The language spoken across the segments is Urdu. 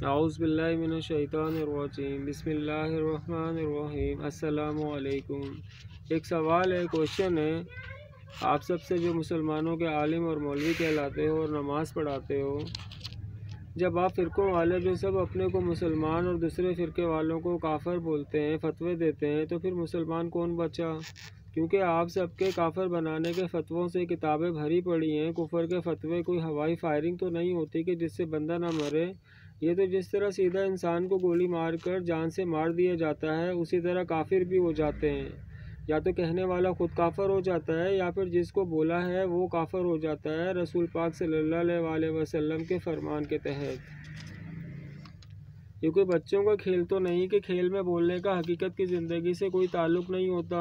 اعوذ باللہ من الشیطان الرجیم، بسم اللہ الرحمن الرحیم۔ السلام علیکم۔ ایک سوال ہے، کوشچن ہے، آپ سب سے جو مسلمانوں کے عالم اور مولوی کہلاتے ہو اور نماز پڑھاتے ہو، جب آپ فرقوں والے جو سب اپنے کو مسلمان اور دوسرے فرقے والوں کو کافر بولتے ہیں، فتوے دیتے ہیں، تو پھر مسلمان کون بچا؟ کیونکہ آپ سب کے کافر بنانے کے فتووں سے کتابیں بھری پڑی ہیں۔ کفر کے فتوے کوئی ہوائی فائرنگ تو نہیں ہوتی کہ جس سے بندہ نہ مرے۔ یہ تو جس طرح سیدھا انسان کو گولی مار کر جان سے مار دیا جاتا ہے، اسی طرح کافر بھی ہو جاتے ہیں۔ یا تو کہنے والا خود کافر ہو جاتا ہے یا پھر جس کو بولا ہے وہ کافر ہو جاتا ہے، رسول پاک صلی اللہ علیہ وسلم کے فرمان کے تحت۔ یہ کوئی بچوں کا کھیل تو نہیں کہ کھیل میں بولنے کا حقیقت کی زندگی سے کوئی تعلق نہیں ہوتا۔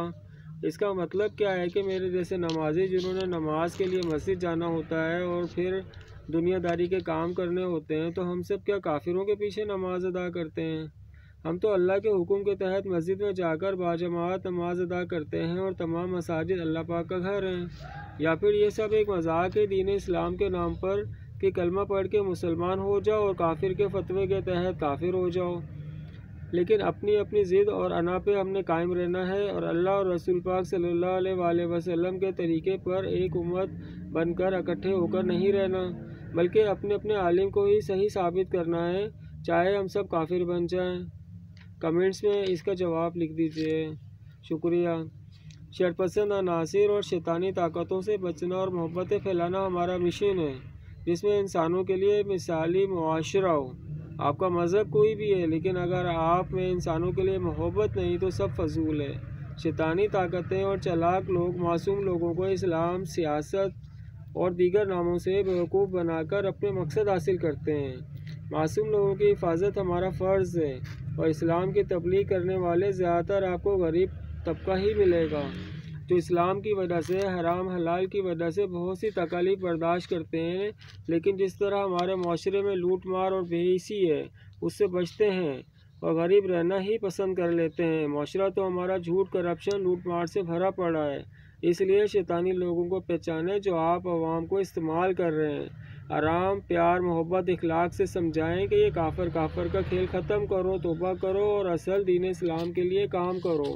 اس کا مطلب کیا ہے کہ میرے جیسے نمازی جنہوں نے نماز کے لیے مسجد جانا ہوتا ہے اور پھر دنیا داری کے کام کرنے ہوتے ہیں، تو ہم سب کیا کافروں کے پیچھے نماز ادا کرتے ہیں؟ ہم تو اللہ کے حکم کے تحت مسجد میں جا کر باجماعت نماز ادا کرتے ہیں، اور تمام مساجد اللہ پاک کا گھر ہیں۔ یا پھر یہ سب ایک مذاق ہے دین اسلام کے نام پر کہ کلمہ پڑھ کے مسلمان ہو جاؤ اور کافر کے فتوے کے تحت کافر ہو جاؤ؟ لیکن اپنی اپنی ضد اور انا پہ ہم نے قائم رہنا ہے، اور اللہ اور رسول پاک صلی اللہ علیہ وسلم کے طریقے پر ایک امت بن کر اکٹھے ہو کر نہیں رہنا، بلکہ اپنے اپنے عالم کو ہی صحیح ثابت کرنا ہے، چاہے ہم سب کافر بن جائیں۔ کمنٹس میں اس کا جواب لکھ دیجئے۔ شکریہ۔ شرپسند عناصر اور شیطانی طاقتوں سے بچنا اور محبتیں پھیلانا ہمارا مشن ہے، جس میں انسانوں کے لیے مثالی معاشرہ ہو۔ آپ کا مذہب کوئی بھی ہے، لیکن اگر آپ میں انسانوں کے لیے محبت نہیں تو سب فضول ہے۔ شیطانی طاقتیں اور چلاک لوگ معصوم لوگوں کو اسلام، سیاست اور دیگر ناموں سے بیوقوف بنا کر اپنے مقصد حاصل کرتے ہیں۔ معصوم لوگوں کی حفاظت ہمارا فرض ہے، اور اسلام کی تبلیغ کرنے والے زیادہ تر آپ کو غریب طبقہ ہی ملے گا، جو اسلام کی وجہ سے، حرام حلال کی وجہ سے بہت سی تکالیف برداشت کرتے ہیں، لیکن جس طرح ہمارے معاشرے میں لوٹ مار اور بے حسی ہے، اس سے بچتے ہیں اور غریب رہنا ہی پسند کر لیتے ہیں۔ معاشرہ تو ہمارا جھوٹ، کرپشن، لوٹ مار سے بھرا پڑا ہے۔ اس لیے شیطانی لوگوں کو پہچانیں جو آپ عوام کو استعمال کر رہے ہیں۔ آرام، پیار، محبت، اخلاق سے سمجھائیں کہ یہ کافر کا کھیل ختم کرو، توبہ کرو اور اصل دین اسلام کے لیے کام کرو۔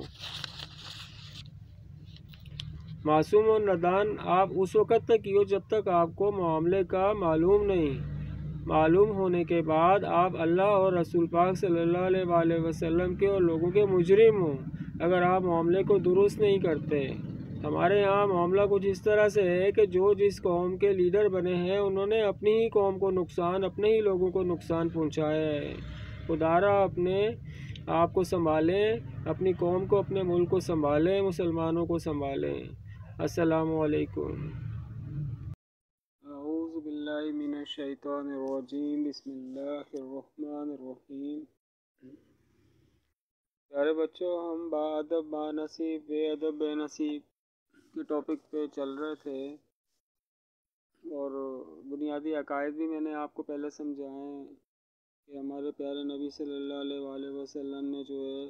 معصوم اور نادان آپ اس وقت تک ہی ہو جب تک آپ کو معاملے کا معلوم نہیں۔ معلوم ہونے کے بعد آپ اللہ اور رسول پاک صلی اللہ علیہ وسلم کے اور لوگوں کے مجرم ہوں، اگر آپ معاملے کو درست نہیں کرتے۔ ہمارے یہاں معاملہ کچھ اس طرح سے ہے کہ جو جس قوم کے لیڈر بنے ہیں، انہوں نے اپنی ہی قوم کو نقصان، اپنے ہی لوگوں کو نقصان پہنچایا ہے۔ خدارا اپنے آپ کو سنبھالیں، اپنی قوم کو، اپنے ملک کو سنبھالیں، مسلمانوں کو سنبھالیں۔ السلام علیکم۔ اعوذ باللہ من الشیطان الرجیم، بسم اللہ الرحمن الرحیم۔ پیارے بچوں، ہم با ادب با نصیب، بے ادب بے نصیب کے ٹاپک پہ چل رہے تھے، اور بنیادی عقائد بھی میں نے آپ کو پہلے سمجھائے ہیں کہ ہمارے پیارے نبی صلی اللہ علیہ وسلم نے جو ہے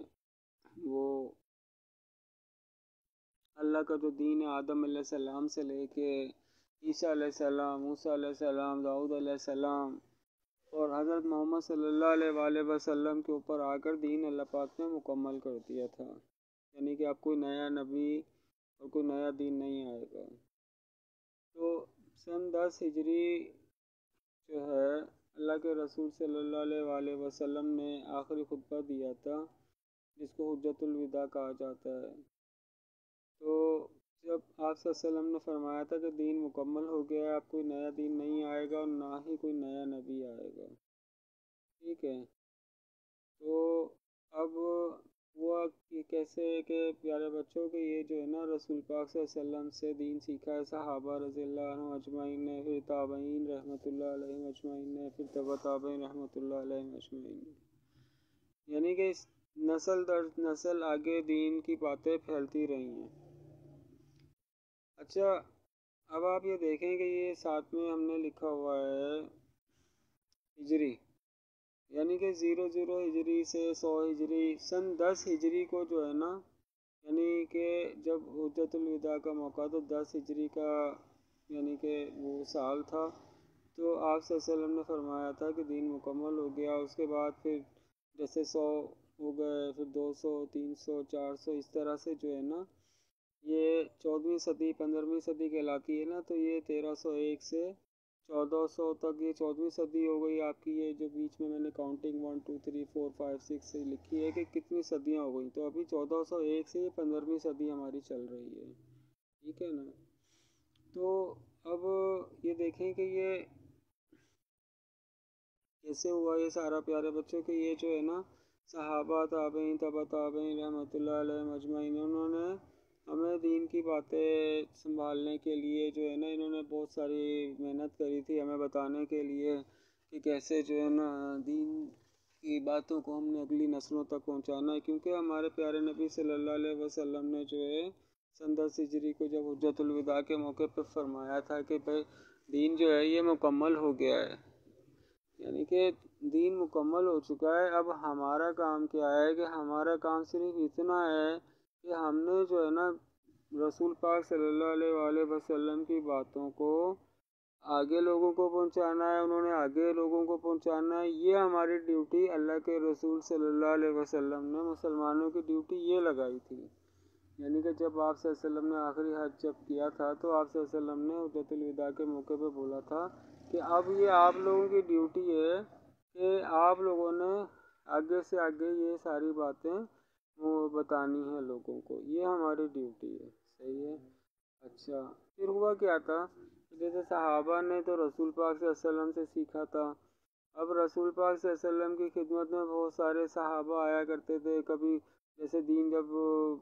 وہ اللہ کا جو دین ہے، آدم علیہ السلام سے لے کے عیسیٰ علیہ السلام، موسیٰ علیہ السلام، داؤد علیہ السلام اور حضرت محمد صلی اللہ علیہ وسلم کے اوپر آ کر دین اللہ پاک نے مکمل کر دیا تھا، یعنی کہ اب کوئی نیا نبی اور کوئی نیا دین نہیں آئے گا۔ تو سن 10 ہجری جو ہے اللہ کے رسول صلی اللہ علیہ وسلم نے آخری خطبہ دیا تھا، جس کو حجت الوداع کہا جاتا ہے۔ تو جب آپ صلی اللہ علیہ وسلم نے فرمایا تھا کہ دین مکمل ہو گیا ہے، اب کوئی نیا دین نہیں آئے گا اور نہ ہی کوئی نیا نبی آئے گا، ٹھیک ہے؟ تو اب ہوا کہ کیسے کہ پیارے بچوں کہ یہ جو ہے نا رسول پاک صلی اللہ علیہ وسلم سے دین سیکھا ہے صحابہ رضی اللہ عنہ اجمعین نے، پھر تابعین رحمۃ اللہ علیہ اجمعین نے، پھر تبع تابعین رحمۃ اللہ علیہ اجمعین نے، یعنی کہ نسل در نسل آگے دین کی باتیں پھیلتی رہی ہیں۔ اچھا، اب آپ یہ دیکھیں کہ یہ ساتھ میں ہم نے لکھا ہوا ہے ہجری، یعنی کہ 00 ہجری سے 100 ہجری، سن 10 ہجری کو جو ہے نا، یعنی کہ جب حجت الوداع کا موقع تو 10 ہجری کا یعنی کہ وہ سال تھا، تو آپ صلی اللہ علیہ وسلم نے فرمایا تھا کہ دین مکمل ہو گیا. اس کے بعد پھر جیسے 100 ہو گئے، پھر 200، 300، 400، اس طرح سے جو ہے نا یہ 14ویں صدی 15ویں صدی کہلاتی ہے نا. تو یہ 1301 سے 1400 تک یہ 14ویں صدی ہو گئی آپ کی. یہ جو بیچ میں میں نے کاؤنٹنگ 1 2 3 4 5 6 سے لکھی ہے کہ کتنی صدیاں ہو گئیں. تو ابھی 1401 سے یہ 15ویں صدی ہماری چل رہی ہے. ٹھیک ہے نا. تو اب یہ دیکھیں کہ یہ کیسے ہوا یہ سارا پیارے بچوں کہ یہ جو ہے نا صحابہ تابعین تبع تابعین رحمۃ اللہ علیہ مجمعین، انہوں نے ہمیں دین کی باتیں سنبھالنے کے لیے جو ہے نا انہوں نے بہت ساری محنت کری تھی ہمیں بتانے کے لیے کہ کیسے جو ہے نا دین کی باتوں کو ہم نے اگلی نسلوں تک پہنچانا ہے. کیونکہ ہمارے پیارے نبی صلی اللہ علیہ وسلم نے جو ہے سن 10 ہجری کو جب حجۃ الوداع کے موقع پہ فرمایا تھا کہ بھائی دین جو ہے یہ مکمل ہو گیا ہے، یعنی کہ دین مکمل ہو چکا ہے. اب ہمارا کام کیا ہے کہ ہمارا کام صرف اتنا ہے کہ ہم نے جو ہے نا رسول پاک صلی اللہ علیہ وآلہ وسلم کی باتوں کو آگے لوگوں کو پہنچانا ہے، انہوں نے آگے لوگوں کو پہنچانا ہے. یہ ہماری ڈیوٹی اللہ کے رسول صلی اللہ علیہ وسلم نے مسلمانوں کی ڈیوٹی یہ لگائی تھی. یعنی کہ جب آپ صلی اللہ علیہ وسلم نے آخری حج جب کیا تھا تو آپ صلی اللہ علیہ وسلم نے حجۃ الوداع کے موقع پہ بولا تھا کہ اب یہ آپ لوگوں کی ڈیوٹی ہے کہ آپ لوگوں نے آگے سے آگے یہ ساری باتیں وہ بتانی ہیں لوگوں کو. یہ ہماری ڈیوٹی ہے. صحیح ہے. اچھا پھر ہوا کیا تھا، جیسے صحابہ نے تو رسول پاک صلی اللہ علیہ وسلم سے سیکھا تھا. اب رسول پاک صلی اللہ علیہ وسلم کی خدمت میں بہت سارے صحابہ آیا کرتے تھے. کبھی جیسے دین جب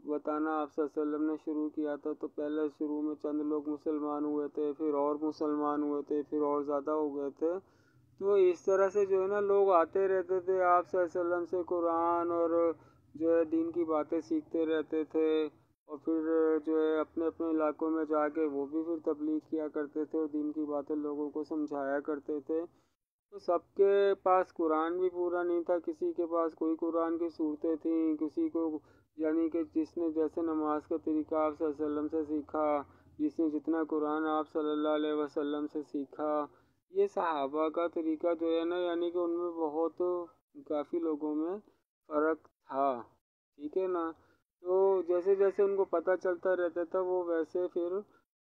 بتانا آپ صلی اللہ علیہ وسلم نے شروع کیا تھا تو پہلے شروع میں چند لوگ مسلمان ہوئے تھے، پھر اور مسلمان ہوئے تھے، پھر اور زیادہ ہو گئے تھے. تو اس طرح سے جو ہے نا لوگ آتے رہتے تھے آپ صلی اللہ علیہ وسلم سے قرآن اور جو ہے دین کی باتیں سیکھتے رہتے تھے. اور پھر جو ہے اپنے اپنے علاقوں میں جا کے وہ بھی پھر تبلیغ کیا کرتے تھے اور دین کی باتیں لوگوں کو سمجھایا کرتے تھے. تو سب کے پاس قرآن بھی پورا نہیں تھا، کسی کے پاس کوئی قرآن کی صورتیں تھیں، کسی کو یعنی کہ جس نے جیسے نماز کا طریقہ آپ صلی اللہ علیہ وسلم سے سیکھا، جس نے جتنا قرآن آپ صلی اللہ علیہ وسلم سے سیکھا. یہ صحابہ کا طریقہ جو ہے نا یعنی کہ ان میں بہت کافی لوگوں میں فرق تھا. ٹھیک ہے نا. تو جیسے جیسے ان کو پتہ چلتا رہتا تھا وہ ویسے پھر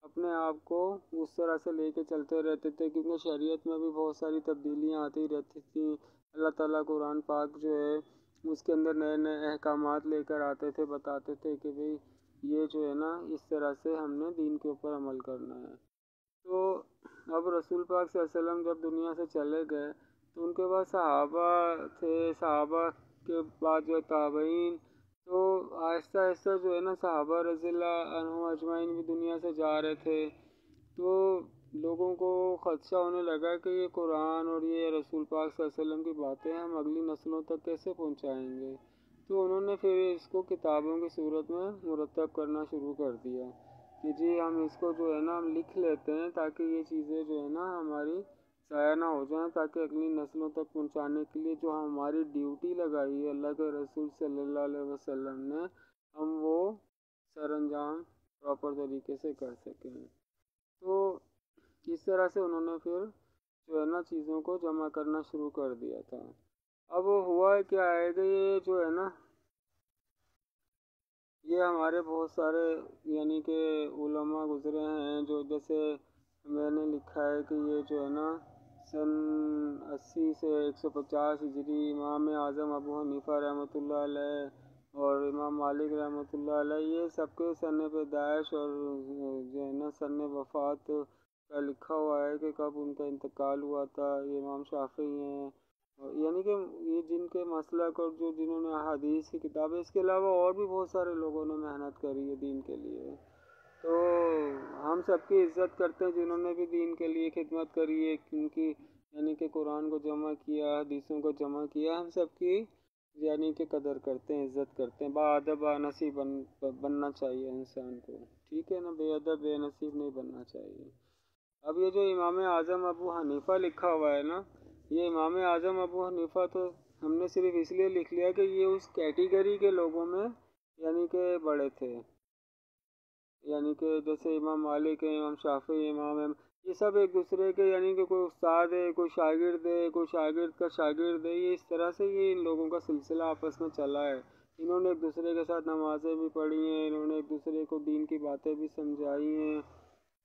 اپنے آپ کو اس طرح سے لے کے چلتے رہتے تھے. کیونکہ شریعت میں بھی بہت ساری تبدیلیاں آتی رہتی تھیں. اللہ تعالیٰ قرآن پاک جو ہے اس کے اندر نئے نئے احکامات لے کر آتے تھے، بتاتے تھے کہ بھئی یہ جو ہے نا اس طرح سے ہم نے دین کے اوپر عمل کرنا ہے. تو اب رسول پاک صلی اللہ علیہ وسلم جب دنیا سے چلے گئے تو ان کے بعد صحابہ تھے، صحابہ کے بعد جو تابعین. تو آہستہ آہستہ جو ہے نا صحابہ رضی اللہ عنہم اجمعین بھی دنیا سے جا رہے تھے. تو لوگوں کو خدشہ ہونے لگا کہ یہ قرآن اور یہ رسول پاک صلی اللہ علیہ وسلم کی باتیں ہم اگلی نسلوں تک کیسے پہنچائیں گے. تو انہوں نے پھر اس کو کتابوں کی صورت میں مرتب کرنا شروع کر دیا کہ جی ہم اس کو جو ہے نا ہم لکھ لیتے ہیں تاکہ یہ چیزیں جو ہے نا ہماری ضائع نہ ہو جائیں، تاکہ اگلی نسلوں تک پہنچانے کے لیے جو ہماری ڈیوٹی لگائی ہے اللہ کے رسول صلی اللہ علیہ وسلم نے ہم وہ سر انجام پراپر طریقے سے کر سکیں. تو اس طرح سے انہوں نے پھر جو ہے نا چیزوں کو جمع کرنا شروع کر دیا تھا. اب ہوا کیا ہے کہ یہ جو ہے نا یہ ہمارے بہت سارے یعنی کہ علماء گزرے ہیں جو جیسے میں نے لکھا ہے کہ یہ جو ہے نا سن 80 سے 150 ہجری امام اعظم ابو حنیفہ رحمۃ اللہ علیہ اور امام مالک رحمۃ اللہ علیہ یہ سب کے سن پیدائش اور جو ہے نا سن وفات کا لکھا ہوا ہے کہ کب ان کا انتقال ہوا تھا. یہ امام شافعی ہیں یعنی کہ یہ جن کے مسلک اور جو جنہوں نے احادیث کی کتابیں، اس کے علاوہ اور بھی بہت سارے لوگوں نے محنت کری ہے دین کے لیے. تو ہم سب کی عزت کرتے ہیں جنہوں نے بھی دین کے لیے خدمت کری ہے، کیونکہ یعنی کہ قرآن کو جمع کیا، حدیثوں کو جمع کیا. ہم سب کی یعنی کہ قدر کرتے ہیں، عزت کرتے ہیں. باادب بانصیب بننا چاہیے انسان کو. ٹھیک ہے نا. بے ادب بے نصیب نہیں بننا چاہیے. اب یہ جو امام اعظم ابو حنیفہ لکھا ہوا ہے نا، یہ امام اعظم ابو حنیفہ تو ہم نے صرف اس لیے لکھ لیا کہ یہ اس کیٹیگری کے لوگوں میں یعنی کہ بڑے تھے. یعنی کہ جیسے امام مالک ہیں، امام شافعی، امام یہ سب ایک دوسرے کے یعنی کہ کوئی استاد ہے، کوئی شاگرد ہے، کوئی شاگرد کا شاگرد ہے، یہ اس طرح سے یہ ان لوگوں کا سلسلہ آپس میں چلا ہے۔ انہوں نے ایک دوسرے کے ساتھ نمازیں بھی پڑھی ہیں، انہوں نے ایک دوسرے کو دین کی باتیں بھی سمجھائی ہیں۔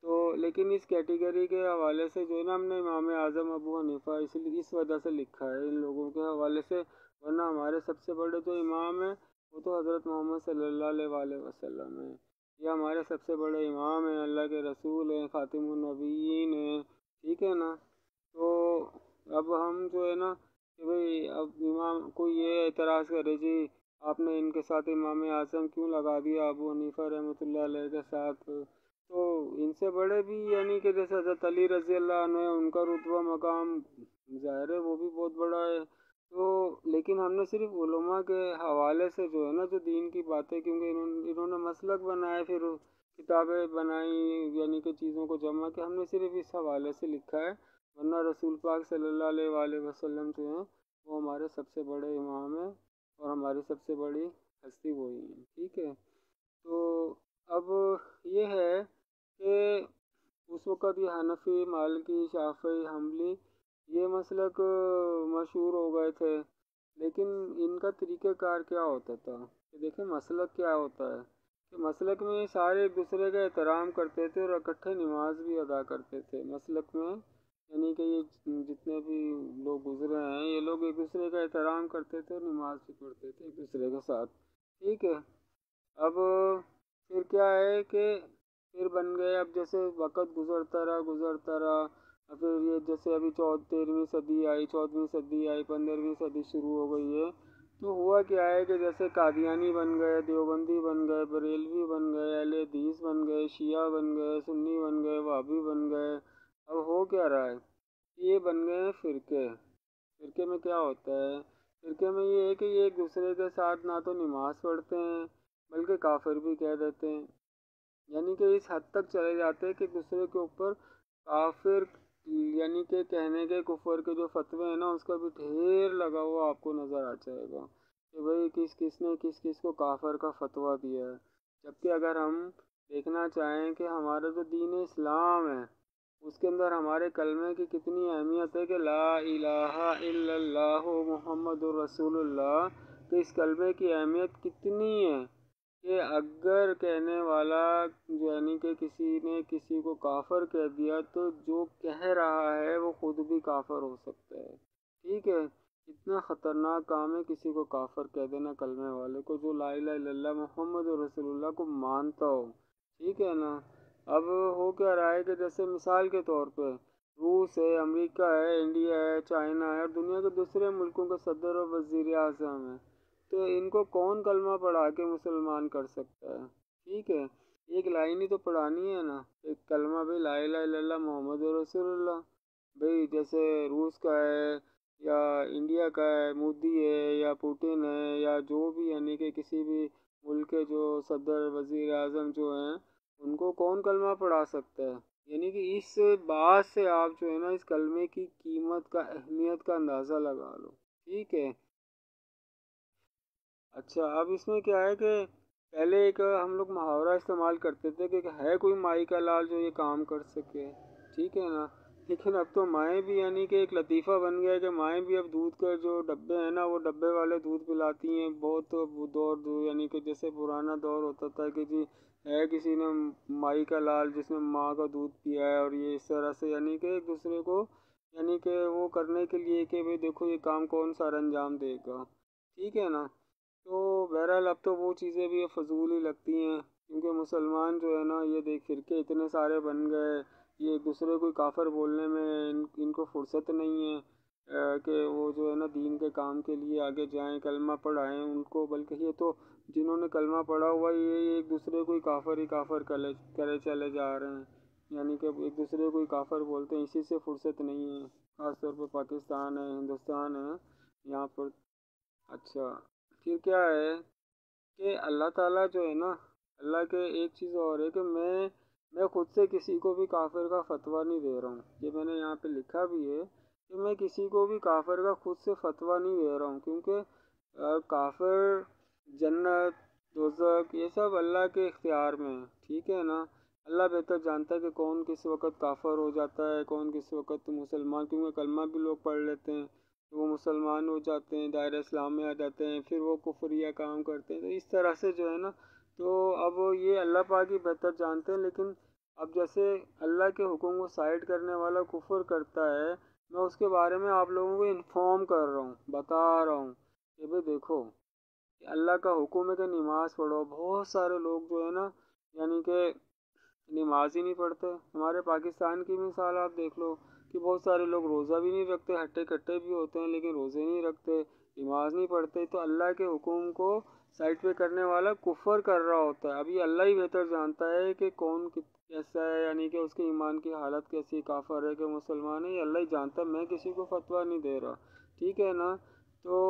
تو لیکن اس کیٹیگری کے حوالے سے جو ہے نا ہم نے امام اعظم ابو حنیفہ اس وجہ سے لکھا ہے ان لوگوں کے حوالے سے، ورنہ ہمارے سب سے بڑے جو امام ہیں وہ تو حضرت محمد صلی اللہ علیہ وآلہ وسلم ہیں۔ یہ ہمارے سب سے بڑے امام ہیں، اللہ کے رسول ہیں، خاتم النبیین ہیں، ٹھیک ہے نا۔ تو اب ہم جو ہے نا کہ بھئی اب امام کوئی یہ اعتراض کرے جی آپ نے ان کے ساتھ امام اعظم کیوں لگا دیا ابو حنیفہ رحمۃ اللہ علیہ کے ساتھ، تو ان سے بڑے بھی یعنی کہ جیسے حضرت علی رضی اللہ عنہ ہے، ان کا رتبہ مقام ظاہر ہے وہ بھی بہت بڑا ہے۔ تو لیکن ہم نے صرف علماء کے حوالے سے جو ہے نا جو دین کی باتیں، کیونکہ انہوں نے مسلک بنائے، پھر کتابیں بنائیں یعنی کہ چیزوں کو جمع کہ ہم نے صرف اس حوالے سے لکھا ہے، ورنہ رسول پاک صلی اللہ علیہ وآلہ وسلم جو ہیں وہ ہمارے سب سے بڑے امام ہیں اور ہماری سب سے بڑی ہستی وہی ہیں، ٹھیک ہے۔ تو اب یہ ہے کہ اس وقت یہ حنفی، مالکی، شافعی، حنبلی یہ مسلک مشہور ہو گئے تھے، لیکن ان کا طریقہ کار کیا ہوتا تھا کہ دیکھیں مسلک کیا ہوتا ہے کہ مسلک میں سارے ایک دوسرے کا احترام کرتے تھے اور اکٹھے نماز بھی ادا کرتے تھے مسلک میں، یعنی کہ یہ جتنے بھی لوگ گزرے ہیں یہ لوگ ایک دوسرے کا احترام کرتے تھے اور نماز بھی پڑھتے تھے ایک دوسرے کے ساتھ، ٹھیک ہے۔ اب پھر کیا ہے کہ پھر بن گئے، اب جیسے وقت گزرتا رہا، اور پھر یہ جیسے ابھی 13ویں صدی آئی، 14ویں صدی آئی، 15ویں صدی شروع ہو گئی ہے، تو ہوا کیا ہے کہ جیسے قادیانی بن گئے، دیوبندی بن گئے، بریلوی بن گئے، اہل حدیث بن گئے، شیعہ بن گئے، سنی بن گئے، وہابی بن گئے۔ اب ہو کیا رہا ہے، یہ بن گئے ہیں فرقے۔ فرقے میں کیا ہوتا ہے، فرقے میں یہ ہے کہ یہ ایک دوسرے کے ساتھ نہ تو نماز پڑھتے ہیں بلکہ کافر بھی کہہ دیتے ہیں، یعنی کہ اس حد تک چلے جاتے ہیں کہ دوسرے کے اوپر کافر یعنی کہ کہنے کے کفر کے جو فتوے ہیں نا اس کا بھی ڈھیر لگا ہوا آپ کو نظر آ جائے گا کہ بھئی کس نے کس کو کافر کا فتویٰ دیا ہے، جبکہ اگر ہم دیکھنا چاہیں کہ ہمارا جو دین اسلام ہے اس کے اندر ہمارے کلمے کی کتنی اہمیت ہے کہ لا الہ الا اللہ محمد الرسول اللہ، کہ اس کلمے کی اہمیت کتنی ہے کہ اگر کہنے والا یعنی کہ کسی نے کسی کو کافر کہہ دیا تو جو کہہ رہا ہے وہ خود بھی کافر ہو سکتا ہے، ٹھیک ہے۔ اتنا خطرناک کام ہے کسی کو کافر کہہ دینا، کلمے والے کو جو لا الہ الا اللہ محمد رسول اللہ کو مانتا ہو، ٹھیک ہے نا۔ اب ہو کیا رہا ہے کہ جیسے مثال کے طور پہ روس ہے، امریکہ ہے، انڈیا ہے، چائنا ہے اور دنیا کے دوسرے ملکوں کے صدر اور وزیر اعظم ہیں، تو ان کو کون کلمہ پڑھا کے مسلمان کر سکتا ہے، ٹھیک ہے۔ ایک لائن ہی تو پڑھانی ہے نا، ایک کلمہ بھائی لا الہ الا اللہ محمد رسول اللہ، بھائی جیسے روس کا ہے یا انڈیا کا ہے، مودی ہے یا پوٹن ہے یا جو بھی یعنی کہ کسی بھی ملک کے جو صدر وزیر اعظم جو ہیں ان کو کون کلمہ پڑھا سکتا ہے، یعنی کہ اس بات سے آپ جو ہے نا اس کلمے کی قیمت کا اہمیت کا اندازہ لگا لو، ٹھیک ہے۔ اچھا اب اس میں کیا ہے کہ پہلے ایک ہم لوگ محاورہ استعمال کرتے تھے کہ ہے کوئی مائی کا لال جو یہ کام کر سکے، ٹھیک ہے نا، لیکن اب تو مائیں بھی یعنی کہ ایک لطیفہ بن گیا ہے کہ مائیں بھی اب دودھ کے جو ڈبے ہیں نا وہ ڈبے والے دودھ پلاتی ہیں، بہت دور یعنی کہ جیسے پرانا دور ہوتا تھا کہ جی ہے کسی نے مائی کا لال جس نے ماں کا دودھ پیا ہے، اور یہ اس طرح سے یعنی کہ ایک دوسرے کو یعنی کہ وہ کرنے کے لیے کہ بھئی دیکھو یہ کام کون سا انجام دے گا، ٹھیک ہے نا۔ تو بہرحال اب تو وہ چیزیں بھی فضول ہی لگتی ہیں، کیونکہ مسلمان جو ہے نا یہ دیکھ فرقے اتنے سارے بن گئے، یہ ایک دوسرے کو کافر بولنے میں ان کو فرصت نہیں ہے کہ وہ جو ہے نا دین کے کام کے لیے آگے جائیں، کلمہ پڑھائیں ان کو، بلکہ یہ تو جنہوں نے کلمہ پڑھا ہوا ہے یہ ایک دوسرے کو ہی کافر کرے چلے جا رہے ہیں، یعنی کہ ایک دوسرے کو ہی کافر بولتے ہیں، اسی سے فرصت نہیں ہے، خاص طور پہ پاکستان ہے، ہندوستان ہے یہاں پر۔ اچھا پھر کیا ہے کہ اللہ تعالیٰ جو ہے نا، اللہ کے ایک چیز اور ہے کہ میں خود سے کسی کو بھی کافر کا فتویٰ نہیں دے رہا ہوں، یہ میں نے یہاں پہ لکھا بھی ہے کہ میں کسی کو بھی کافر کا خود سے فتویٰ نہیں دے رہا ہوں، کیونکہ کافر جنت دوزخ یہ سب اللہ کے اختیار میں ہے، ٹھیک ہے نا۔ اللہ بہتر جانتا ہے کہ کون کس وقت کافر ہو جاتا ہے، کون کس وقت مسلمان، کیونکہ کلمہ بھی لوگ پڑھ لیتے ہیں تو وہ مسلمان ہو جاتے ہیں، دائرہ اسلام میں آ جاتے ہیں، پھر وہ کفریہ کام کرتے ہیں، تو اس طرح سے جو ہے نا، تو اب یہ اللہ پاک ہی بہتر جانتے ہیں۔ لیکن اب جیسے اللہ کے حکم کو سائڈ کرنے والا کفر کرتا ہے، میں اس کے بارے میں آپ لوگوں کو انفارم کر رہا ہوں، بتا رہا ہوں کہ بھئی دیکھو کہ اللہ کا حکم ہے کہ نماز پڑھو۔ بہت سارے لوگ جو ہے نا، یعنی کہ نماز ہی نہیں پڑھتے۔ ہمارے پاکستان کی مثال آپ دیکھ لو کہ بہت سارے لوگ روزہ بھی نہیں رکھتے، ہٹے کٹے بھی ہوتے ہیں لیکن روزے نہیں رکھتے، نماز نہیں پڑھتے، تو اللہ کے حکم کو سائڈ پہ کرنے والا کفر کر رہا ہوتا ہے۔ ابھی اللہ ہی بہتر جانتا ہے کہ کون کیسا ہے، یعنی کہ اس کے ایمان کی حالت کیسی، کافر ہے کہ مسلمان ہے، یہ اللہ ہی جانتا ہے، میں کسی کو فتویٰ نہیں دے رہا، ٹھیک ہے نا۔ تو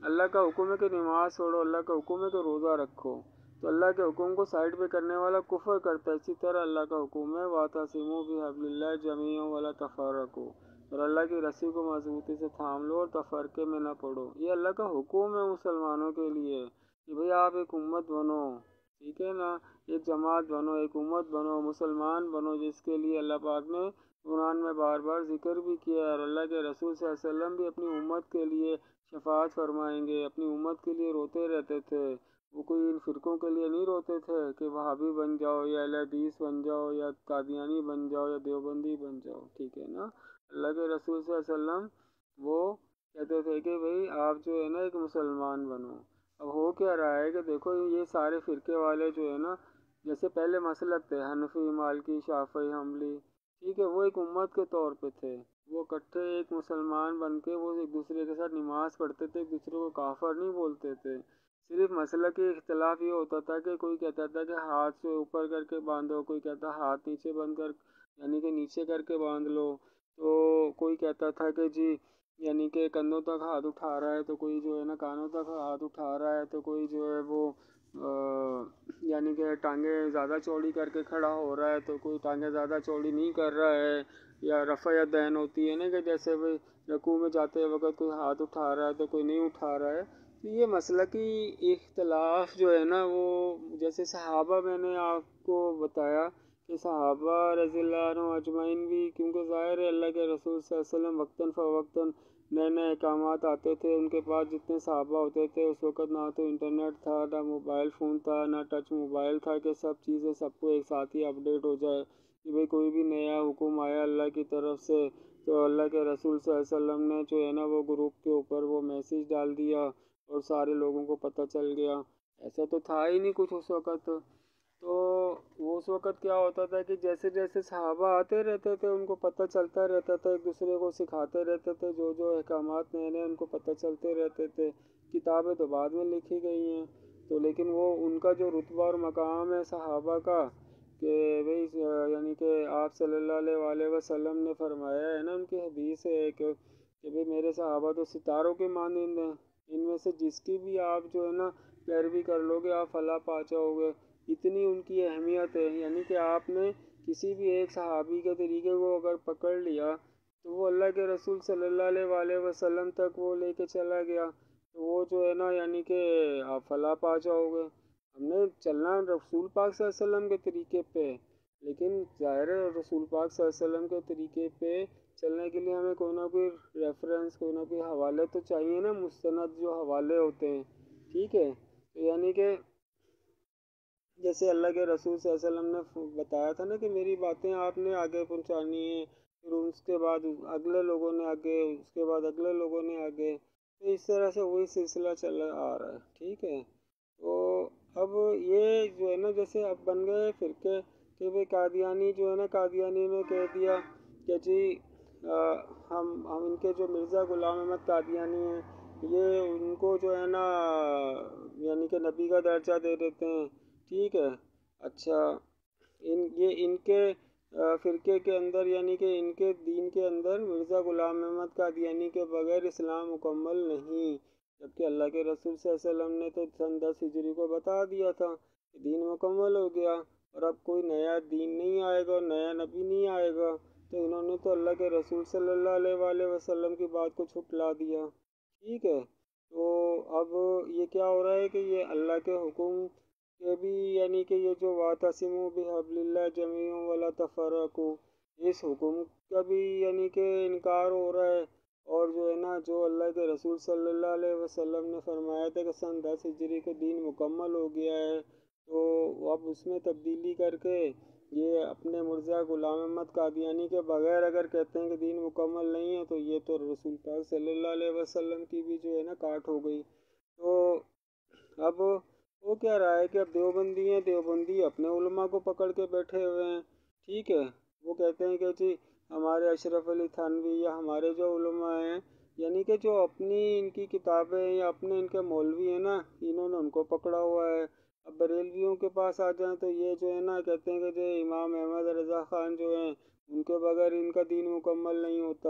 اللہ کا حکم ہے کہ نماز پڑھو، اللہ کا حکم ہے کہ روزہ رکھو، تو اللہ کے حکم کو سائڈ پہ کرنے والا کفر کرتا ہے۔ اسی طرح اللہ کا حکم ہے وَاعْتَصِمُوا بِحَبْلِ اللَّهِ جَمِيعًا وَلَا تَفَرَّقُوا، اور اللہ کی رسی کو مضبوطی سے تھام لو اور تفرقے میں نہ پڑو۔ یہ اللہ کا حکم ہے مسلمانوں کے لیے کہ بھئی آپ ایک امت بنو، ٹھیک ہے نا، ایک جماعت بنو، ایک امت بنو، مسلمان بنو، جس کے لیے اللہ پاک نے قرآن میں بار بار ذکر بھی کیا ہے، اور اللہ کے رسول صلی اللہ علیہ وسلم بھی اپنی امت کے لیے شفاعت فرمائیں گے، اپنی امت کے لیے روتے رہتے تھے۔ وہ کوئی ان فرقوں کے لیے نہیں روتے تھے کہ وہابی بن جاؤ یا اہل حدیث بن جاؤ یا قادیانی بن جاؤ یا دیوبندی بن جاؤ، ٹھیک ہے نا۔ اللہ کے رسول صلی اللہ علیہ وسلم وہ کہتے تھے کہ بھئی آپ جو ہے نا ایک مسلمان بنو۔ اب ہو کیا رہا ہے کہ دیکھو یہ سارے فرقے والے جو ہے نا، جیسے پہلے مسلک تھے حنفی، مالکی، شافعی، حنبلی، ٹھیک ہے، وہ ایک امت کے طور پہ تھے، وہ اکٹھے ایک مسلمان بن کے وہ ایک دوسرے کے ساتھ نماز پڑھتے تھے، ایک دوسرے کو کافر نہیں بولتے تھے۔ صرف مسئلہ کے اختلاف یہ ہوتا تھا کہ کوئی کہتا تھا کہ ہاتھ سے اوپر کر کے باندھو، کوئی کہتا ہاتھ نیچے بند کر، یعنی کہ نیچے کر کے باندھ لو، تو کوئی کہتا تھا کہ جی یعنی کہ کندھوں تک ہاتھ اٹھا رہا ہے، تو کوئی جو ہے نا کانوں تک ہاتھ اٹھا رہا ہے، تو کوئی جو ہے وہ یعنی کہ ٹانگیں زیادہ چوڑی کر کے کھڑا ہو رہا ہے، تو کوئی ٹانگیں زیادہ چوڑی نہیں کر رہا ہے، یا رفع یدین ہوتی ہے نا کہ جیسے بھئی رکوع میں جاتے وقت کوئی ہاتھ اٹھا رہا ہے تو کوئی نہیں اٹھا رہا ہے۔ تو یہ مسلکی اختلاف جو ہے نا، وہ جیسے صحابہ میں نے آپ کو بتایا کہ صحابہ رضی اللہ عنہ اجمعین بھی، کیونکہ ظاہر ہے اللہ کے رسول صلی اللہ علیہ وسلم وقتاً فوقتاً نئے نئے احکامات آتے تھے ان کے پاس، جتنے صحابہ ہوتے تھے اس وقت نہ تو انٹرنیٹ تھا، نہ موبائل فون تھا، نہ ٹچ موبائل تھا کہ سب چیزیں سب کو ایک ساتھ ہی اپڈیٹ ہو جائے کہ بھئی کوئی بھی نیا حکم آیا اللہ کی طرف سے تو اللہ کے رسول صلی اللہ علیہ وسلم نے جو ہے نا وہ گروپ کے اوپر وہ میسیج ڈال دیا اور سارے لوگوں کو پتہ چل گیا۔ ایسا تو تھا ہی نہیں کچھ اس وقت۔ تو وہ اس وقت کیا ہوتا تھا کہ جیسے جیسے صحابہ آتے رہتے تھے ان کو پتہ چلتا رہتا تھا، ایک دوسرے کو سکھاتے رہتے تھے، جو جو احکامات نئے نئے ان کو پتہ چلتے رہتے تھے۔ کتابیں تو بعد میں لکھی گئی ہیں، تو لیکن وہ ان کا جو رتبہ اور مقام ہے صحابہ کا کہ بھئی یعنی کہ آپ صلی اللہ علیہ وآلہ وسلم نے فرمایا ہے نا، ان کی حدیث ہے کہ بھئی میرے صحابہ تو ستاروں کے مانند ہیں، ان میں سے جس کی بھی آپ جو ہے نا پیروی کر لو گے آپ فلاح پا جاؤ گے، اتنی ان کی اہمیت ہے۔ یعنی کہ آپ نے کسی بھی ایک صحابی کے طریقے کو اگر پکڑ لیا تو وہ اللہ کے رسول صلی اللہ علیہ وآلہ وسلم تک وہ لے کے چلا گیا، تو وہ جو ہے نا یعنی کہ آپ فلاح پا جاؤ گے۔ ہم نے چلنا رسول پاک صلی اللہ علیہ وسلم کے طریقے پہ، لیکن ظاہر ہے رسول پاک صلی اللہ علیہ وسلم کے طریقے پہ چلنے کے لیے ہمیں کوئی نہ کوئی ریفرنس، کوئی نہ کوئی حوالے تو چاہیے نا، مستند جو حوالے ہوتے ہیں، ٹھیک ہے۔ تو یعنی کہ جیسے اللہ کے رسول صلی اللہ علیہ وسلم نے بتایا تھا نا کہ میری باتیں آپ نے آگے پہنچانی ہیں، پھر اس کے بعد اگلے لوگوں نے آگے، اس کے بعد اگلے لوگوں نے آگے، تو اس طرح سے وہی سلسلہ چلا آ رہا ہے، ٹھیک ہے۔ تو اب یہ جو ہے نا جیسے اب بن گئے فرقے کہ بھئی قادیانی جو ہے نا، قادیانی نے کہہ دیا کہ جی ہم ان کے جو مرزا غلام احمد قادیانی ہیں یہ ان کو جو ہے نا یعنی کہ نبی کا درجہ دے دیتے ہیں، ٹھیک ہے۔ اچھا ان کے فرقے کے اندر یعنی کہ ان کے دین کے اندر مرزا غلام احمد قادیانی کے بغیر اسلام مکمل نہیں، جبکہ اللہ کے رسول صلی اللہ علیہ وسلم نے تو سن 10 ہجری کو بتا دیا تھا کہ دین مکمل ہو گیا اور اب کوئی نیا دین نہیں آئے گا اور نیا نبی نہیں آئے گا، تو انہوں نے تو اللہ کے رسول صلی اللہ علیہ وآلہ وسلم کی بات کو جھٹلا دیا، ٹھیک ہے۔ تو اب یہ کیا ہو رہا ہے کہ یہ اللہ کے حکم کہ بھی یعنی کہ یہ جو واعتصموا بحبل اللہ جمیعا ولا تفرقوا، اس حکم کا بھی یعنی کہ انکار ہو رہا ہے، اور جو ہے نا جو اللہ کے رسول صلی اللہ علیہ وسلم نے فرمایا تھا کہ سن 10 ہجری کو دین مکمل ہو گیا ہے، تو اب اس میں تبدیلی کر کے یہ اپنے مرزا غلام احمد قادیانی کے بغیر اگر کہتے ہیں کہ دین مکمل نہیں ہے، تو یہ تو رسول پاک صلی اللہ علیہ وسلم کی بھی جو ہے نا کاٹ ہو گئی۔ تو اب وہ کیا رہا ہے کہ اب دیوبندی ہیں، دیوبندی اپنے علماء کو پکڑ کے بیٹھے ہوئے ہیں، ٹھیک ہے، وہ کہتے ہیں کہ جی ہمارے اشرف علی تھانوی یا ہمارے جو علماء ہیں، یعنی کہ جو اپنی ان کی کتابیں یا اپنے ان کے مولوی ہیں نا، انہوں نے ان کو پکڑا ہوا ہے۔ اب بریلویوں کے پاس آ جائیں تو یہ جو ہے نا کہتے ہیں کہ جو امام احمد رضا خان جو ہیں ان کے بغیر ان کا دین مکمل نہیں ہوتا۔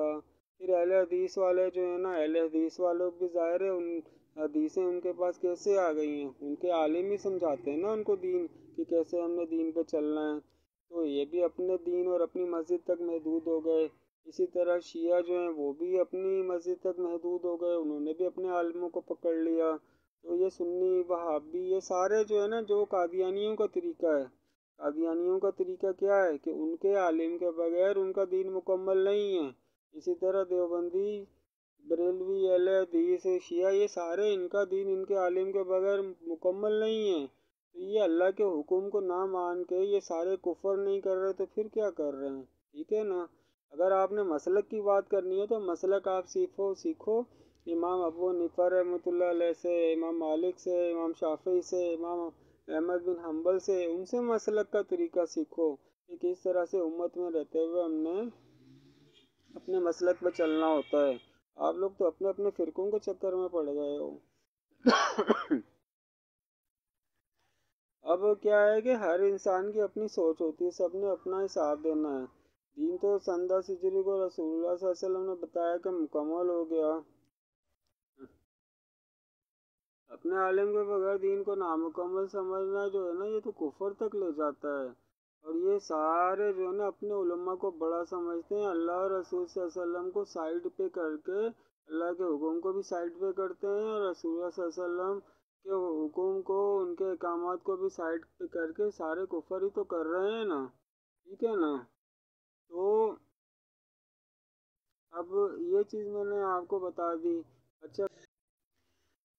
پھر اہل حدیث والے جو ہیں نا، اہل حدیث والوں بھی ظاہر ہے ان حدیثیں ان کے پاس کیسے آ گئی ہیں، ان کے عالم ہی سمجھاتے ہیں نا ان کو دین، کہ کیسے ہم نے دین پہ چلنا ہے، تو یہ بھی اپنے دین اور اپنی مسجد تک محدود ہو گئے۔ اسی طرح شیعہ جو ہیں وہ بھی اپنی مسجد تک محدود ہو گئے، انہوں نے بھی اپنے عالموں کو پکڑ لیا۔ تو یہ سنی وہابی یہ سارے جو ہے نا جو قادیانیوں کا طریقہ ہے، قادیانیوں کا طریقہ کیا ہے کہ ان کے عالم کے بغیر ان کا دین مکمل نہیں ہے۔ اسی طرح دیوبندی، بریلوی، اہل حدیث، شیعہ، یہ سارے ان کا دین ان کے عالم کے بغیر مکمل نہیں ہے۔ تو یہ اللہ کے حکم کو نہ مان کے یہ سارے کفر نہیں کر رہے تو پھر کیا کر رہے ہیں؟ ٹھیک ہے نا، اگر آپ نے مسلک کی بات کرنی ہے تو مسلک آپ سیکھو امام ابو حنیفہ رحمۃ اللہ علیہ سے، امام مالک سے، امام شافعی سے، امام احمد بن حنبل سے، ان سے مسلک کا طریقہ سیکھو کہ کس طرح سے امت میں رہتے ہوئے ہم نے اپنے مسلک پہ چلنا ہوتا ہے۔ آپ لوگ تو اپنے اپنے فرقوں کے چکر میں پڑ گئے ہو۔ اب کیا ہے کہ ہر انسان کی اپنی سوچ ہوتی ہے، سب نے اپنا حساب دینا ہے۔ دین تو سن 10 ہجری کو رسول اللہ صلی اللہ علیہ وسلم نے بتایا کہ مکمل ہو گیا۔ اپنے عالم کے بغیر دین کو نامکمل سمجھنا جو ہے نا یہ تو کفر تک لے جاتا ہے، اور یہ سارے جو ہے نا اپنے علماء کو بڑا سمجھتے ہیں، اللہ اور رسول صلی اللہ علیہ وسلم کو سائڈ پہ کر کے اللہ کے حکم کو بھی سائڈ پہ کرتے ہیں، اور رسول اللہ صلی اللہ علیہ وسلم کے حکم کو، ان کے احکامات کو بھی سائڈ پہ کر کے سارے کفر ہی تو کر رہے ہیں نا، ٹھیک ہے نا۔ تو اب یہ چیز میں نے آپ کو بتا دی۔ اچھا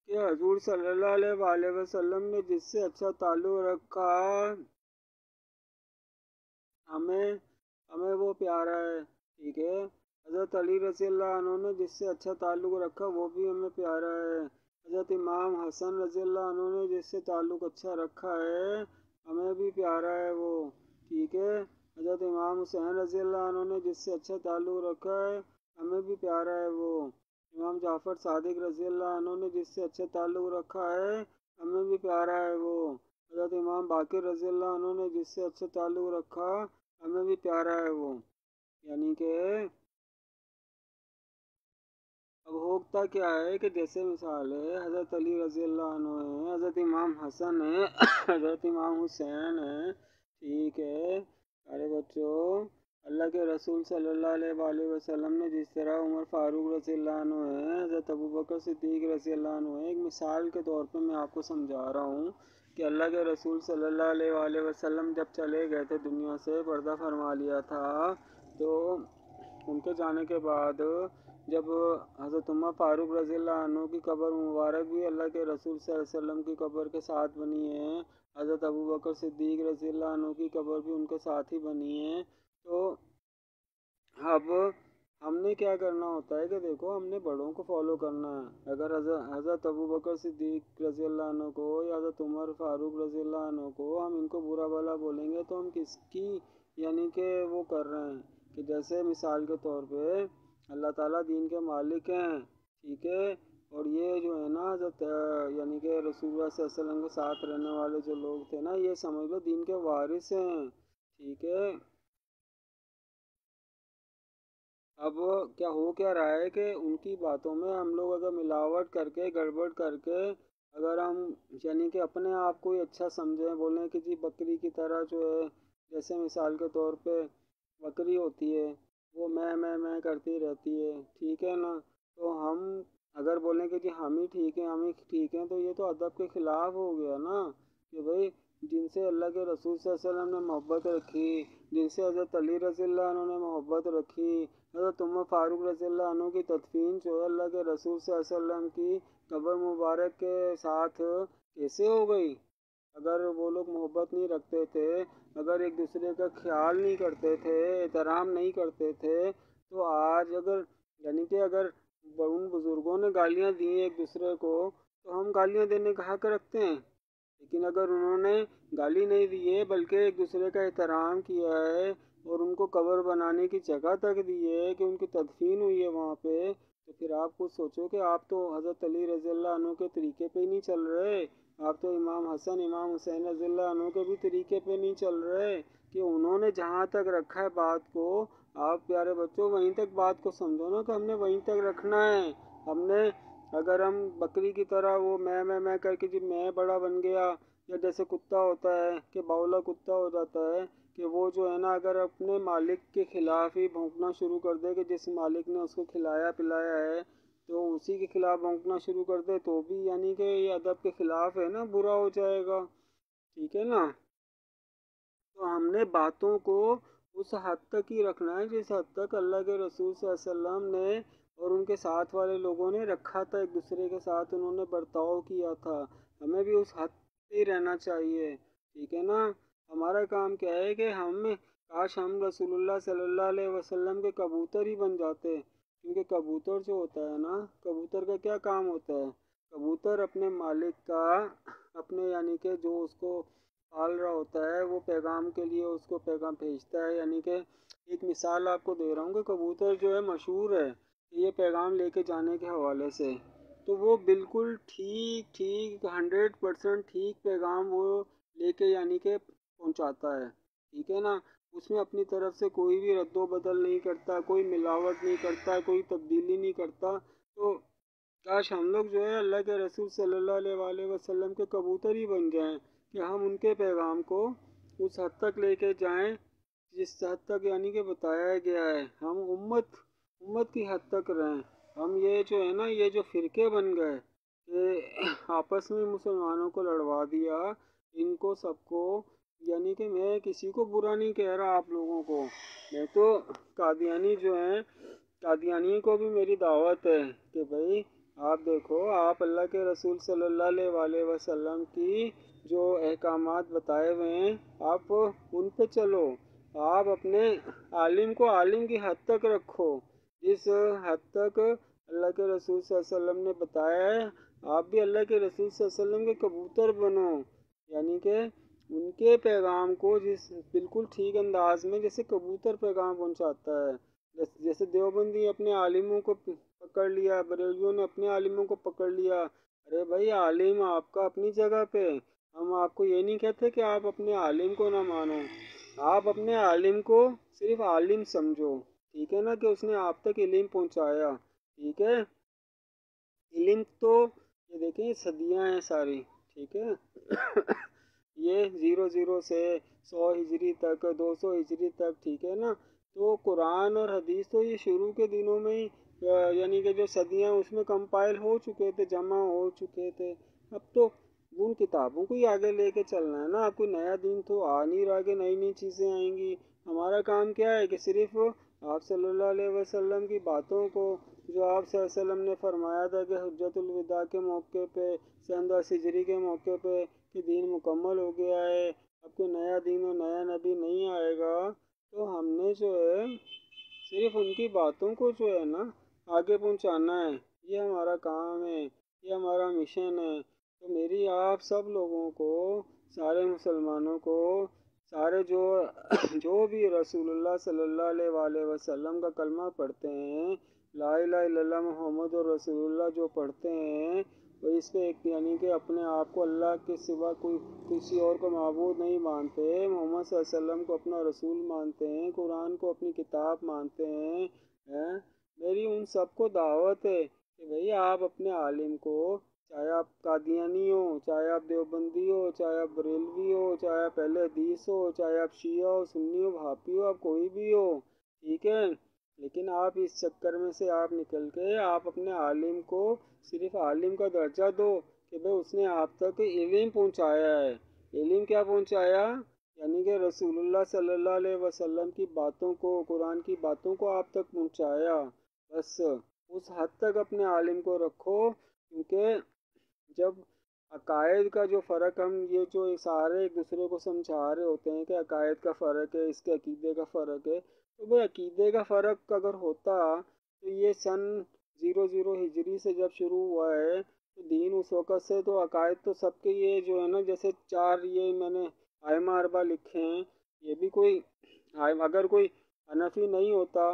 کہ حضور صلی اللہ علیہ وآلہ وسلم نے جس سے اچھا تعلق رکھا ہمیں وہ پیارا ہے، ٹھیک ہے۔ حضرت علی رضی اللہ عنہ نے جس سے اچھا تعلق رکھا وہ بھی ہمیں پیارا ہے۔ حضرت امام حسن رضی اللہ عنہ نے جس سے تعلق اچھا رکھا ہے ہمیں بھی پیارا ہے وہ، ٹھیک ہے۔ حضرت امام حسین رضی اللہ عنہ نے جس سے اچھا تعلق رکھا ہے ہمیں بھی پیارا ہے وہ۔ امام جعفر صادق رضی اللہ عنہ نے جس سے اچھا تعلق رکھا ہے ہمیں بھی پیارا ہے وہ۔ حضرت امام باقر رضی اللہ عنہ نے جس سے اچھا تعلق رکھا ہمیں بھی پیارا ہے وہ۔ یعنی کہ اب ہوتا کیا ہے کہ جیسے مثال ہے حضرت علی رضی اللہ عنہ ہے، حضرت امام حسن ہے، حضرت امام حسین ہے، ٹھیک ہے۔ ارے بچوں، اللہ کے رسول صلی اللہ علیہ وآلہ وسلم نے جس طرح عمر فاروق رضی اللہ عنہ ہے، حضرت ابوبکر صدیق رضی اللہ عنہ ہے، ایک مثال کے طور پہ میں آپ کو سمجھا رہا ہوں کہ اللہ کے رسول صلی اللہ علیہ وآلہ وسلم جب چلے گئے تھے دنیا سے، پردہ فرما لیا تھا، تو ان کے جانے کے بعد جب حضرت عمر فاروق رضی اللہ عنہ کی قبر مبارک بھی اللہ کے رسول صلی اللہ علیہ وسلم کی قبر کے ساتھ بنی ہے، حضرت ابوبکر صدیق رضی اللہ عنہ کی قبر بھی ان کے ساتھ ہی بنی ہے، تو اب ہم نے کیا کرنا ہوتا ہے کہ دیکھو ہم نے بڑوں کو فالو کرنا ہے۔ اگر حضرت ابوبکر صدیق رضی اللہ عنہ کو یا حضرت عمر فاروق رضی اللہ عنہ کو ہم ان کو برا بھلا بولیں گے تو ہم کس کی یعنی کہ وہ کر رہے ہیں کہ جیسے مثال کے طور پہ اللہ تعالیٰ دین کے مالک ہیں، ٹھیک ہے، اور یہ جو ہے نا حضرت یعنی کہ رسول اللہ صلی اللہ علیہ وسلم کے ساتھ رہنے والے جو لوگ تھے نا، یہ سمجھ لو دین کے وارث ہیں، ٹھیک ہے۔ اب کیا رہا ہے کہ ان کی باتوں میں ہم لوگ اگر ملاوٹ کر کے گڑبڑ کر کے اگر ہم یعنی کہ اپنے آپ کو ہی اچھا سمجھیں، بولیں کہ جی بکری کی طرح جو ہے، جیسے مثال کے طور پہ بکری ہوتی ہے وہ میں کرتی رہتی ہے، ٹھیک ہے نا، تو ہم اگر بولیں کہ جی ہم ہی ٹھیک ہیں تو یہ تو ادب کے خلاف ہو گیا نا۔ کہ بھئی جن سے اللہ کے رسول صلی اللہ علیہ وسلم نے محبت رکھی، جن سے حضرت علی رضی اللہ عنہ نے محبت رکھی، حضرت عمر فاروق رضی اللہ عنہ کی تدفین جو ہے اللہ کے رسول صلی اللہ علیہ وسلم کی قبر مبارک کے ساتھ کیسے ہو گئی؟ اگر وہ لوگ محبت نہیں رکھتے تھے، اگر ایک دوسرے کا خیال نہیں کرتے تھے، احترام نہیں کرتے تھے، تو آج اگر ان بزرگوں نے گالیاں دی ہیں ایک دوسرے کو تو ہم گالیاں دینے کا حق رکھتے ہیں، لیکن اگر انہوں نے گالی نہیں دی ہے بلکہ ایک دوسرے کا احترام کیا ہے اور ان کو قبر بنانے کی جگہ تک دی ہے کہ ان کی تدفین ہوئی ہے وہاں پہ، تو پھر آپ خود سوچو کہ آپ تو حضرت علی رضی اللہ عنہ کے طریقے پہ ہی نہیں چل رہے، آپ تو امام حسن امام حسین رضی اللہ عنہ کے بھی طریقے پہ نہیں چل رہے کہ انہوں نے جہاں تک رکھا ہے بات کو، آپ پیارے بچوں وہیں تک بات کو سمجھو نا کہ ہم نے وہیں تک رکھنا ہے۔ اگر ہم بکری کی طرح وہ میں کر کے جب میں بڑا بن گیا، یا جیسے کتا ہوتا ہے کہ باولا کتا ہو جاتا ہے کہ وہ جو ہے نا اگر اپنے مالک کے خلاف ہی بھونکنا شروع کر دے کہ جس مالک نے اس کو کھلایا پلایا ہے تو اسی کے خلاف بھونکنا شروع کر دے تو بھی یعنی کہ یہ ادب کے خلاف ہے نا، برا ہو جائے گا، ٹھیک ہے نا؟ تو ہم نے باتوں کو اس حد تک ہی رکھنا ہے جس حد تک اللہ کے رسول صلی اللہ علیہ وسلم نے اور ان کے ساتھ والے لوگوں نے رکھا تھا، ایک دوسرے کے ساتھ انہوں نے برتاؤ کیا تھا، ہمیں بھی اس حد پہ ہی رہنا چاہیے، ٹھیک ہے نا؟ ہمارا کام کیا ہے کہ کاش ہم رسول اللہ صلی اللہ علیہ وسلم کے کبوتر ہی بن جاتے، کیونکہ کبوتر جو ہوتا ہے نا، کبوتر کا کیا کام ہوتا ہے؟ کبوتر اپنے مالک کا، اپنے یعنی کہ جو اس کو پال رہا ہوتا ہے وہ پیغام کے لیے اس کو پیغام بھیجتا ہے، یعنی کہ ایک مثال آپ کو دے رہا ہوں کہ کبوتر جو ہے مشہور ہے یہ پیغام لے کے جانے کے حوالے سے، تو وہ بالکل ٹھیک 100% ٹھیک پیغام وہ لے کے یعنی کہ پہنچاتا ہے، ٹھیک ہے نا؟ اس میں اپنی طرف سے کوئی بھی رد و بدل نہیں کرتا، کوئی ملاوٹ نہیں کرتا، کوئی تبدیلی نہیں کرتا۔ تو کاش ہم لوگ جو ہے اللہ کے رسول صلی اللہ علیہ وآلہ وسلم کے کبوتر ہی بن جائیں کہ ہم ان کے پیغام کو اس حد تک لے کے جائیں جس حد تک یعنی کہ بتایا گیا ہے، ہم امت کی حد تک رہیں۔ ہم یہ جو ہے نا یہ جو فرقے بن گئے کہ آپس میں مسلمانوں کو لڑوا دیا، ان کو سب کو، یعنی کہ میں کسی کو برا نہیں کہہ رہا آپ لوگوں کو، میں تو قادیانی جو ہیں قادیانی کو بھی میری دعوت ہے کہ بھئی آپ دیکھو، آپ اللہ کے رسول صلی اللہ علیہ وآلہ وسلم کی جو احکامات بتائے ہوئے ہیں آپ ان پہ چلو، آپ اپنے عالم کو عالم کی حد تک رکھو، جس حد تک اللہ کے رسول صلی اللہ علیہ وسلم نے بتایا ہے آپ بھی اللہ کے رسول صلی اللہ علیہ وسلم کے کبوتر بنو، یعنی کہ ان کے پیغام کو بالکل ٹھیک انداز میں جیسے کبوتر پیغام پہنچاتا ہے، جیسے دیوبندی اپنے عالموں کو پکڑ لیا، بریلویوں نے اپنے عالموں کو پکڑ لیا، ارے بھائی عالم آپ کا اپنی جگہ پہ، ہم آپ کو یہ نہیں کہتے کہ آپ اپنے عالم کو نہ مانو، آپ اپنے عالم کو صرف عالم سمجھو، ٹھیک ہے نا؟ کہ اس نے آپ تک علم پہنچایا، ٹھیک ہے؟ علم تو یہ دیکھیں یہ صدیاں ہیں ساری، ٹھیک ہے؟ یہ 00 سے 100 ہجری تک 200 ہجری تک، ٹھیک ہے نا؟ تو قرآن اور حدیث تو یہ شروع کے دنوں میں ہی یعنی کہ جو صدیاں اس میں کمپائل ہو چکے تھے، جمع ہو چکے تھے، اب تو ان کتابوں کو ہی آگے لے کے چلنا ہے نا، اب کوئی نیا دین تو آ نہیں رہا کہ نئی چیزیں آئیں گی، ہمارا کام کیا ہے کہ صرف آپ صلی اللہ علیہ وسلم کی باتوں کو، جو آپ صلی اللہ علیہ وسلم نے فرمایا تھا کہ حجۃ الوداع کے موقع پہ سن 10 ہجری کے موقع پہ کہ دین مکمل ہو گیا ہے، اب کوئی نیا دین اور نیا نبی نہیں آئے گا، تو ہم نے جو ہے صرف ان کی باتوں کو جو ہے نا آگے پہنچانا ہے، یہ ہمارا کام ہے، یہ ہمارا مشن ہے۔ تو میری آپ سب لوگوں کو، سارے مسلمانوں کو، سارے جو بھی رسول اللہ صلی اللہ علیہ وآلہ وسلم کا کلمہ پڑھتے ہیں، لا الہ الا اللہ محمد رسول اللہ جو پڑھتے ہیں، وہ اس پہ ایک یعنی کہ اپنے آپ کو اللہ کے سوا کسی اور کو معبود نہیں مانتے، محمد صلی اللہ علیہ وسلم کو اپنا رسول مانتے ہیں، قرآن کو اپنی کتاب مانتے ہیں، میری ان سب کو دعوت ہے کہ بھئی آپ اپنے عالم کو، چاہے آپ قادیانی ہو، چاہے آپ دیوبندی ہو، چاہے آپ بریلوی ہو، چاہے آپ اہل حدیث ہو، چاہے آپ شیعہ ہو، سنی ہو، بھاپی ہو، آپ کوئی بھی ہو، ٹھیک ہے؟ لیکن آپ اس چکر میں سے آپ نکل کے آپ اپنے عالم کو صرف عالم کا درجہ دو کہ بھئی اس نے آپ تک علم پہنچایا ہے، علم کیا پہنچایا؟ یعنی کہ رسولullah صلی اللہ علیہ وسلم کی باتوں کو، قرآن کی باتوں کو آپ تک پہنچایا۔ بس اس حد تک اپنے عالم کو رکھو، کیونکہ جب عقائد کا جو فرق، ہم یہ جو سارے ایک دوسرے کو سمجھا رہے ہوتے ہیں کہ عقائد کا فرق ہے، اس کے عقیدے کا فرق ہے، تو وہ عقیدے کا فرق اگر ہوتا تو یہ سن 00 ہجری سے جب شروع ہوا ہے تو دین اس وقت سے، تو عقائد تو سب کے یہ جو ہے نا، جیسے 4 یہ میں نے ائمہ اربعہ لکھے ہیں، یہ بھی کوئی اگر کوئی حنفی نہیں ہوتا،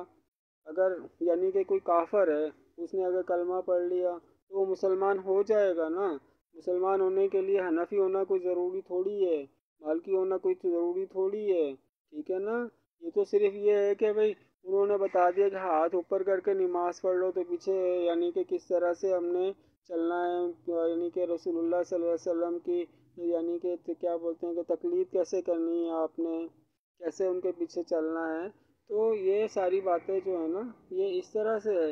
اگر یعنی کہ کوئی کافر ہے، اس نے اگر کلمہ پڑھ لیا تو وہ مسلمان ہو جائے گا نا۔ مسلمان ہونے کے لیے حنفی ہونا کوئی ضروری تھوڑی ہے، مالکی ہونا کوئی ضروری تھوڑی ہے، ٹھیک ہے نا۔ یہ تو صرف یہ ہے کہ بھئی انہوں نے بتا دیا کہ ہاتھ اوپر کر کے نماز پڑھ لو، تو پیچھے یعنی کہ کس طرح سے ہم نے چلنا ہے، یعنی کہ رسولullah صلی اللہ علیہ وسلم کی یعنی کہ کیا بولتے ہیں کہ تقلید کیسے کرنی ہے آپ نے، کیسے ان کے پیچھے چلنا ہے، تو یہ ساری باتیں جو ہے نا یہ اس طرح سے ہے۔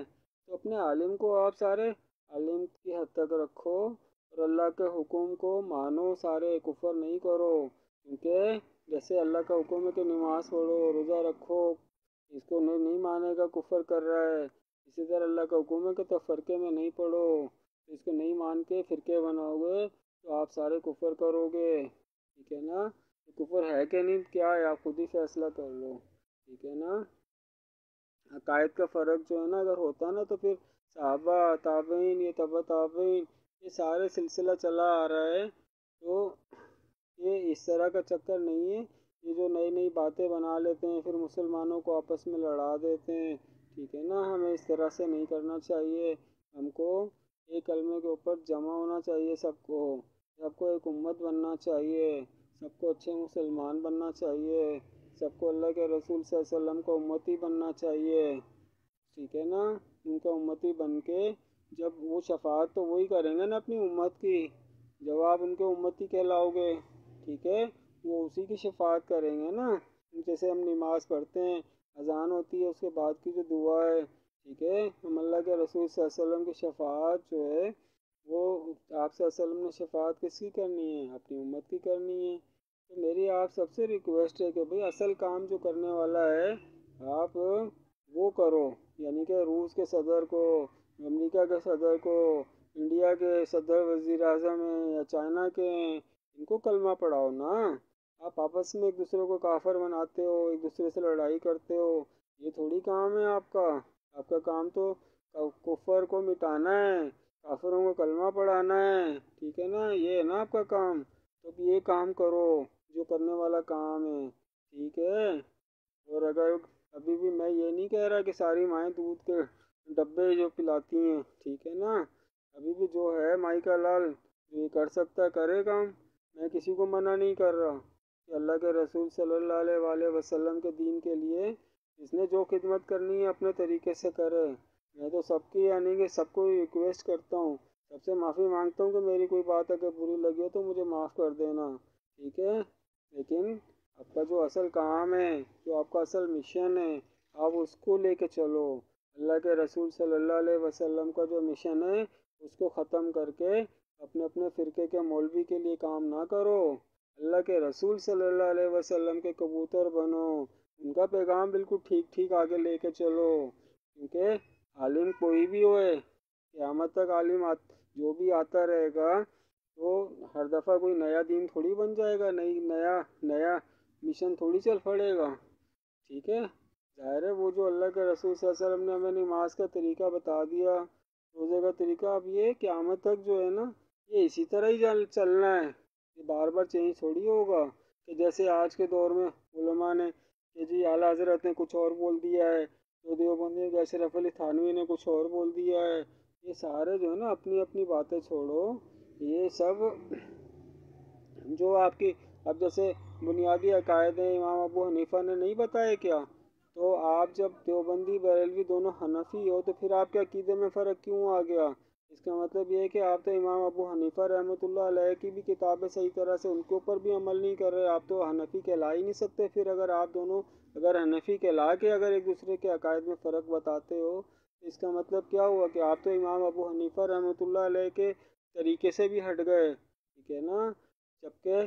تو اپنے عالم کو آپ سارے عالم کی حد تک رکھو اور اللہ کے حکم کو مانو، سارے کفر نہیں کرو، کیونکہ جیسے اللہ کا حکم ہے کہ نماز پڑھو، روزہ رکھو، اس کو نہیں مانے گا کفر کر رہا ہے۔ اسی طرح اللہ کا حکم ہے کہ تفرقے میں نہیں پڑھو، اس کو نہیں مان کے فرقے بناؤ گے تو آپ سارے کفر کرو گے، ٹھیک ہے نا۔ کفر ہے کہ نہیں کیا ہے آپ خود ہی فیصلہ کر لو، ٹھیک ہے نا۔ عقائد کا فرق جو ہے نا اگر ہوتا نا تو پھر صحابہ، تابعین، یہ تبع تابعین، یہ سارے سلسلہ چلا آ رہا ہے، تو یہ اس طرح کا چکر نہیں ہے۔ یہ جو نئی نئی باتیں بنا لیتے ہیں پھر مسلمانوں کو آپس میں لڑا دیتے ہیں، ٹھیک ہے نا۔ ہمیں اس طرح سے نہیں کرنا چاہیے، ہم کو ایک کلمے کے اوپر جمع ہونا چاہیے، سب کو ایک امت بننا چاہیے، سب کو اچھے مسلمان بننا چاہیے، سب کو اللہ کے رسول صلی اللہ علیہ وسلم کا امتی بننا چاہیے، ٹھیک ہے نا۔ ان کا امتی بن کے جب وہ شفاعت تو وہی کریں گے نا اپنی امت کی، جب آپ ان کے امتی کہلاؤ گے، ٹھیک ہے، وہ اسی کی شفاعت کریں گے نا۔ جیسے ہم نماز پڑھتے ہیں، اذان ہوتی ہے، اس کے بعد کی جو دعا ہے، ٹھیک ہے، ہم اللہ کے رسول صلی اللہ علیہ وسلم کی شفاعت جو ہے وہ آپ صلی اللہ علیہ وسلم نے شفاعت کس کی کرنی ہے؟ اپنی امت کی کرنی ہے۔ تو میری آپ سب سے ریکویسٹ ہے کہ بھئی اصل کام جو کرنے والا ہے آپ وہ کرو، یعنی کہ روس کے صدر کو، امریکہ کے صدر کو، انڈیا کے صدر وزیر اعظم ہیں یا چائنا کے ہیں، ان کو کلمہ پڑھاؤ نا۔ آپ آپس میں ایک دوسرے کو کافر بناتے ہو، ایک دوسرے سے لڑائی کرتے ہو، یہ تھوڑی کام ہے آپ کا۔ آپ کا کام تو کفر کو مٹانا ہے، کافروں کو کلمہ پڑھانا ہے، ٹھیک ہے نا، یہ ہے نا آپ کا کام۔ تو اب یہ کام کرو جو کرنے والا کام ہے، ٹھیک ہے۔ اور اگر ابھی بھی میں یہ نہیں کہہ رہا کہ ساری مائیں دودھ کے ڈبے جو پلاتی ہیں، ٹھیک ہے نا، ابھی بھی جو ہے مائی کا لال جو یہ کر سکتا ہے کرے کام، میں کسی کو منع نہیں کر رہا کہ اللہ کے رسول صلی اللہ علیہ وآلہ وسلم کے دین کے لیے جس نے جو خدمت کرنی ہے اپنے طریقے سے کرے۔ میں تو سب کی یعنی کہ سب کو ریکویسٹ کرتا ہوں، سب سے معافی مانگتا ہوں کہ میری کوئی بات اگر بری لگی ہو تو مجھے معاف کر دینا، ٹھیک ہے۔ لیکن آپ کا جو اصل کام ہے، جو آپ کا اصل مشن ہے، آپ اس کو لے کے چلو۔ اللہ کے رسول صلی اللہ علیہ وسلم کا جو مشن ہے اس کو ختم کر کے اپنے اپنے فرقے کے مولوی کے لیے کام نہ کرو، اللہ کے رسول صلی اللہ علیہ وسلم کے کبوتر بنو، ان کا پیغام بالکل ٹھیک ٹھیک آگے لے کے چلو، کیونکہ عالم کوئی بھی ہوئے، قیامت تک عالم جو بھی آتا رہے گا تو ہر دفعہ کوئی نیا دین تھوڑی بن جائے گا، نیا مشن تھوڑی چل پڑے گا، ٹھیک ہے۔ ظاہر ہے وہ جو اللہ کے رسول صلی اللہ علیہ وسلم نے ہمیں نماز کا طریقہ بتا دیا، روزے کا طریقہ، اب یہ قیامت تک جو ہے نا یہ اسی طرح ہی چلنا ہے، یہ بار بار چینج تھوڑی ہوگا کہ جیسے آج کے دور میں علماء نے کہ جی اعلیٰ حضرت نے کچھ اور بول دیا ہے، تو دیوبندی کے اشرف علی تھانوی نے کچھ اور بول دیا ہے، یہ سارے جو ہے نا اپنی اپنی باتیں چھوڑو، یہ سب جو آپ کی اب جیسے بنیادی عقائد ہیں امام ابو حنیفہ نے نہیں بتائے کیا، تو آپ جب دیوبندی بریلوی دونوں حنفی ہو تو پھر آپ کے عقیدے میں فرق کیوں آ گیا؟ اس کا مطلب یہ ہے کہ آپ تو امام ابو حنیفہ رحمۃ اللہ علیہ کی بھی کتابیں صحیح طرح سے ان کے اوپر بھی عمل نہیں کر رہے، آپ تو حنفی کہلا ہی نہیں سکتے پھر، اگر آپ دونوں اگر حنفی کہلا کے اگر ایک دوسرے کے عقائد میں فرق بتاتے ہو، اس کا مطلب کیا ہوا کہ آپ تو امام ابو حنیفہ رحمۃ اللہ علیہ کے طریقے سے بھی ہٹ گئے، ٹھیک ہے نا۔ جبکہ